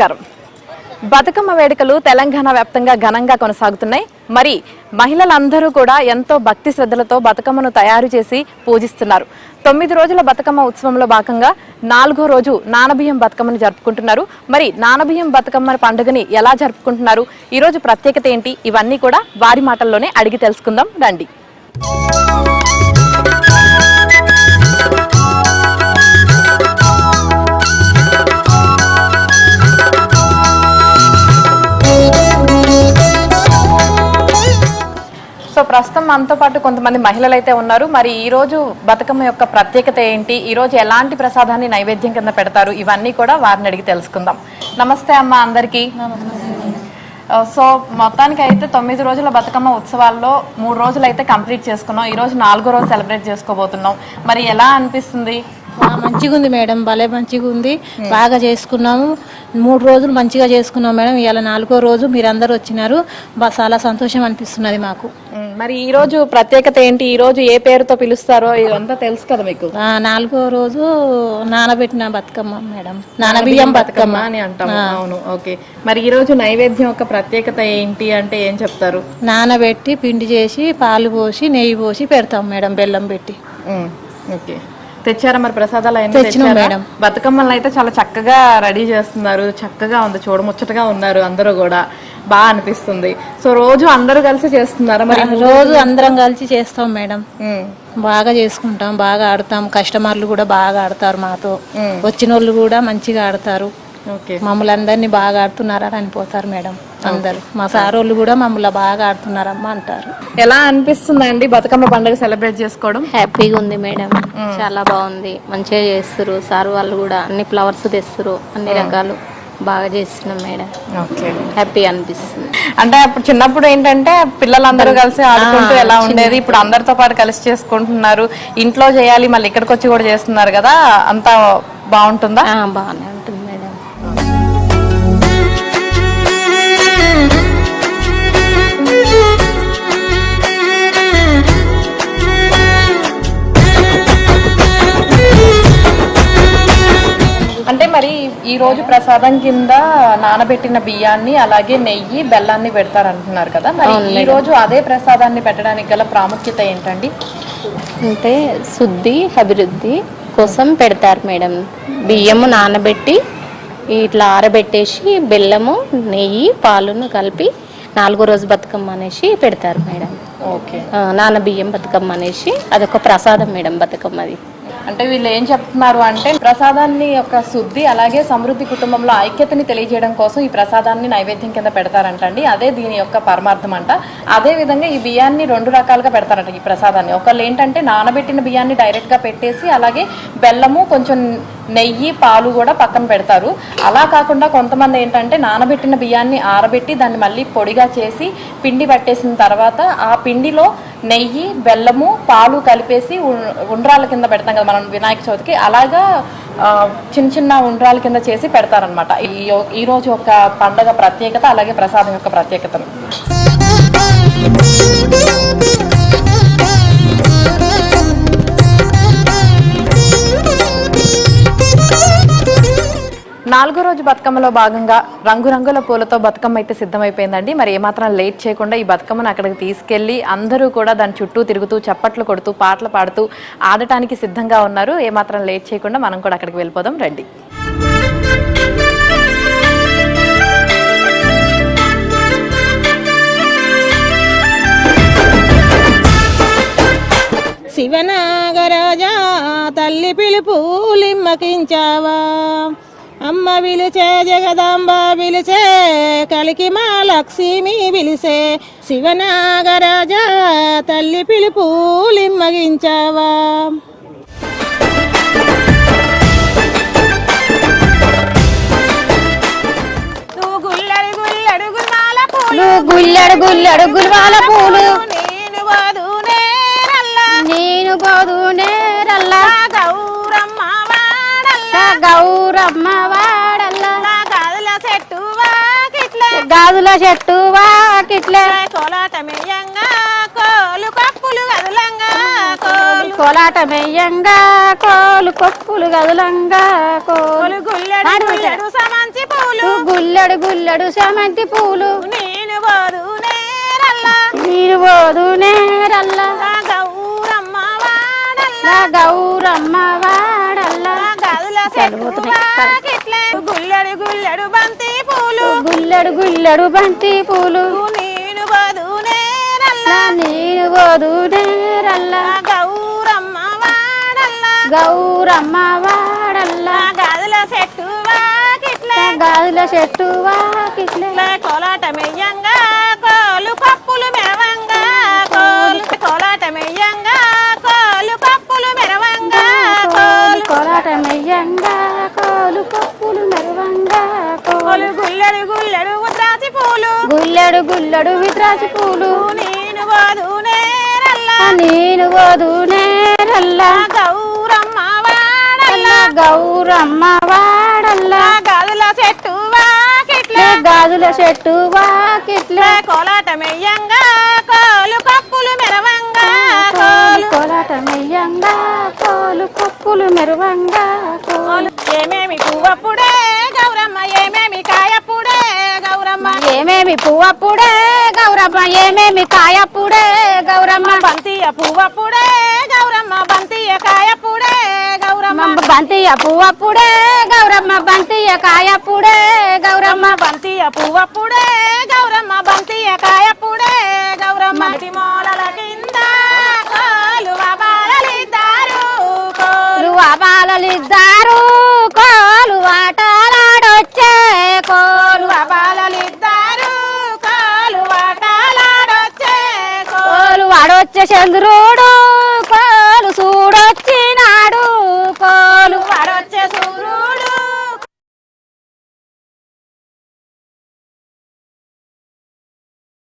నమస్కారం. బతుకమ్మ వేడుకలు తెలంగాణ వ్యాప్తంగా ఘనంగా కొనసాగుతున్నాయి. మరి మహిళలందరూ కూడా ఎంతో భక్తి శ్రద్ధలతో బతుకమ్మను తయారు చేసి పూజిస్తున్నారు. 9 రోజుల బతుకమ్మ ఉత్సవంలో భాగంగా 4వ రోజు నానబియ్యం బతుకమ్మను జరుపుకుంటున్నారు. మరి నానబియ్యం బతుకమ్మ పండుగని ఎలా జరుపుకుంటున్నారు, ఈ రోజు ప్రత్యేకత ఏంటి, ఇవన్నీ కూడా వారి మాటల్లోనే అడిగి తెలుసుకుందాం రండి. సో ప్రస్తుతం మనతో పాటు కొంతమంది మహిళలు అయితే ఉన్నారు. మరి ఈ రోజు బతుకమ్మ యొక్క ప్రత్యేకత ఏంటి, ఈ రోజు ఎలాంటి ప్రసాదాన్ని నైవేద్యం కింద పెడతారు, ఇవన్నీ కూడా వారిని అడిగి తెలుసుకుందాం. నమస్తే అమ్మ అందరికీ. సో మొత్తానికి అయితే 9 రోజుల బతుకమ్మ ఉత్సవాల్లో 3 రోజులు అయితే కంప్లీట్ చేసుకున్నాం. ఈ రోజు 4వ రోజు సెలబ్రేట్ చేసుకోబోతున్నాం. మరి ఎలా అనిపిస్తుంది? మంచిగా ఉంది మేడం, భలే మంచిగా ఉంది. బాగా చేసుకున్నాము. 3 రోజులు మంచిగా చేసుకున్నాం మేడం. ఇవాళ 4వ రోజు మీరందరూ వచ్చినారు. చాలా సంతోషం అనిపిస్తున్నది మాకు. మరి ఈ రోజు ప్రత్యేకత ఏంటి, ఈ రోజు ఏ పేరుతో పిలుస్తారో ఇదంతా తెలుసు కదా మీకు? 4వ రోజు నానబెట్టిన బతుకమ్మ మేడం, నానబియ్యం బతుకమ్మ అని అంటాం. అవును, ఓకే. మరి ఈ రోజు నైవేద్యం యొక్క ప్రత్యేకత ఏంటి అంటే ఏం చెప్తారు? నానబెట్టి పిండి చేసి పాలు పోసి నెయ్యి పోసి పెడతాం మేడం, బెల్లం పెట్టి. ఓకే. తెచ్చారా మరి ప్రసాదాలు? తెచ్చినాం మేడం. బతుకమ్మలను అయితే చాలా చక్కగా రెడీ చేస్తున్నారు. చక్కగా ఉంది, చూడముచ్చటగా ఉన్నారు అందరూ కూడా. బాగా అనిపిస్తుంది. సో రోజు అందరూ కలిసి చేస్తున్నారా? మరి రోజు అందరం కలిసి చేస్తాం మేడం. బాగా చేసుకుంటాం, బాగా ఆడతాం. కస్టమర్లు కూడా బాగా ఆడతారు మాతో. వచ్చిన వాళ్ళు కూడా మంచిగా ఆడతారు. మమ్మల్ని అందరినీ బాగా ఆడుతున్నారని అనిపోతారు మేడం అందరు. మా సార్ వాళ్ళు కూడా మమ్మల్ని బాగా ఆడుతున్నారమ్మా అంటారు. ఎలా అనిపిస్తుంది అండి బతుకమ్మ పండుగ సెలబ్రేట్ చేసుకోవడం? హ్యాపీగా ఉంది మేడం, చాలా బాగుంది. మంచిగా చేస్తారు సార్ వాళ్ళు కూడా. అన్ని ఫ్లవర్స్ తెస్తారు, అన్ని రకాలు బాగా చేస్తున్నాం మేడం. హ్యాపీ అనిపిస్తుంది. అంటే అప్పుడు చిన్నప్పుడు ఏంటంటే పిల్లలందరూ కలిసి ఆడుకుంటూ ఎలా ఉండేది, ఇప్పుడు అందరితో పాటు కలిసి చేసుకుంటున్నారు. ఇంట్లో చేయాలి, మళ్ళీ ఇక్కడికి వచ్చి కూడా చేస్తున్నారు కదా, అంతా బాగుంటుందా? బాగానే ఉంటుంది మేడం. అంటే మరి ఈ రోజు ప్రసాదం కింద నానబెట్టిన బియ్యాన్ని అలాగే నెయ్యి బెల్లాన్ని పెడతారు అంటున్నారు కదా, మరి ఈ రోజు అదే ప్రసాదాన్ని పెట్టడానికి గల ప్రాముఖ్యత ఏంటండి? అంటే శుద్ధి అభివృద్ధి కోసం పెడతారు మేడం. బియ్యము నానబెట్టి ఇట్లా ఆరబెట్టేసి బెల్లము నెయ్యి పాలును కలిపి 4వ రోజు బతుకమ్మ అనేసి పెడతారు మేడం. ఓకే. నానబియ్యం బతుకమ్మ అనేసి అదొక ప్రసాదం మేడం బతుకమ్మది. అంటే వీళ్ళు ఏం చెప్తున్నారు అంటే ప్రసాదాన్ని యొక్క శుద్ధి అలాగే సమృద్ధి కుటుంబంలో ఐక్యతని తెలియజేయడం కోసం ఈ ప్రసాదాన్ని నైవేద్యం కింద పెడతారంటండి. అదే దీని యొక్క పరమార్థం అంట. అదే విధంగా ఈ బియ్యాన్ని 2 రకాలుగా పెడతారంట ఈ ప్రసాదాన్ని. ఒకళ్ళు ఏంటంటే నానబెట్టిన బియ్యాన్ని డైరెక్ట్ గా పెట్టేసి అలాగే బెల్లము కొంచెం నెయ్యి పాలు కూడా పక్కన పెడతారు. అలా కాకుండా కొంతమంది ఏంటంటే నానబెట్టిన బియ్యాన్ని ఆరబెట్టి దాన్ని మళ్ళీ పొడిగా చేసి పిండి పట్టేసిన తర్వాత ఆ పిండిలో నెయ్యి బెల్లము పాలు కలిపేసి ఉండ్రాల కింద పెడతాం కదా మనం వినాయక చవితికి, అలాగా చిన్న చిన్న ఉండ్రాల కింద చేసి పెడతారనమాట. ఈ రోజు ఒక పండగ ప్రత్యేకత అలాగే ప్రసాదం యొక్క ప్రత్యేకతను. 4వ రోజు బతుకమ్మలో భాగంగా రంగురంగుల పూలతో బతుకమ్మ అయితే సిద్ధమైపోయిందండి. మరి ఏమాత్రం లేట్ చేయకుండా ఈ బతుకమ్మను అక్కడికి తీసుకెళ్లి అందరూ కూడా దాని చుట్టూ తిరుగుతూ చప్పట్లు కొడుతూ పాటలు పాడుతూ ఆడటానికి సిద్ధంగా ఉన్నారు. ఏమాత్రం లేట్ చేయకుండా మనం కూడా అక్కడికి వెళ్ళిపోదాం రండి. శివనాగరాజా తల్లి పిలుపు లిమ్మకించావా, అమ్మ పిలిచే జగదాంబ పిలిచే కలికి మా లక్ష్మి పిలిచే. శివనాగరాజా తల్లి పిలుపు లిమ్మగించావా. గుల్లడు గుల్లడు గుల్మాల పూలు, గుల్లడు గుల్లడు గుల్మాల పూలు, నేను గోదు నేరల్లా, నేను గోదు నేరల్లా, గౌరమ్మ వాడల్లా, గౌరమ్మ వాడల్లా, గాజుల చెట్టు వాకిట్లే, గాజుల చెట్టు వాకిట్లే, కోలాటమేయంగా కోలు కప్పులు గదులంగా, కోలు కోలాటమెయ్యంగా కోలు కొప్పులు గదులంగా కోలు గుల్లెడు గుల్లెడు సమంచి పూలు గుల్లెడు గుల్లెడు చామంతి పూలు నేను పోదు నేరల్లా నీరు పోదు నేరల్లా గౌరమ్మ వాడల్లా గౌరమ్మ వాడల్లా గదుల చెట్లే గుల్లెడు గుల్లెడు బంతి పూలు గుల్లెడు గుల్లెడు బంతి పూలు నేను పోదు నేరల్లా నీరు పోదు నేరల్లా గౌరమ్మ వాడల్లా గౌరమ్మ వాడల్లా గదుల చెట్టు వాకిట్లే గాజుల చెట్టు వాకిట్లే కోలాటమెయ్యంగా కోలు కప్పులు మెరవంగా కోలాటమెయ్యంగా కోలు కప్పులు మెరవంగా కోలాటమెయ్యంగా కోలు కొప్పులు మెరవంగా కోలు గుల్లెడు గుల్లెడు ఉద్రాచి పూలు గుల్లెడు గుల్లెడు విద్రాచి పూలు నేను పోదు నేరల్లా నేను పోదు నేరల్లా గౌరమ్మ వాడల్లా గౌరమ్మ వాడల్లా గదుల చెట్టు వాకిట్లే గాజుల చెట్టు వాకిట్లే కోలాటమెయ్యంగా కోలు కప్పులు మెరవంగా కోలాటమెయ్యంగా కోలు కొప్పులు మెరవంగా కోలు ఏమేమి పువ్వప్పుడే గౌరమ్మ ఏమేమి కాయప్పుడే గౌరమ్మ ఏమేమి పువ్వప్పుడే గౌరమ్మ ఏమేమి కాయప్పుడే గౌరమ్మ బంతియ పువ్వప్పుడే గౌరమ్మ బంతియ కాయప్పుడే గౌరమ్మ బంతియ పువ్వప్పుడే గౌరమ్మ బంతియ కాయప్పుడే గౌరమ్మ బంతియ పువ్వప్పుడే గౌరమ్మ బంతియ కాయప్పుడే గౌరమ్మ మూలల కింద కోలు బాలలిద్దారు కోలు బాలలిద్దారు కోలు ఆటలాడొచ్చే కోలు బాలలిద్దారు కోలు ఆటలాడొచ్చే కోలు వాడొచ్చే చంద్రుడు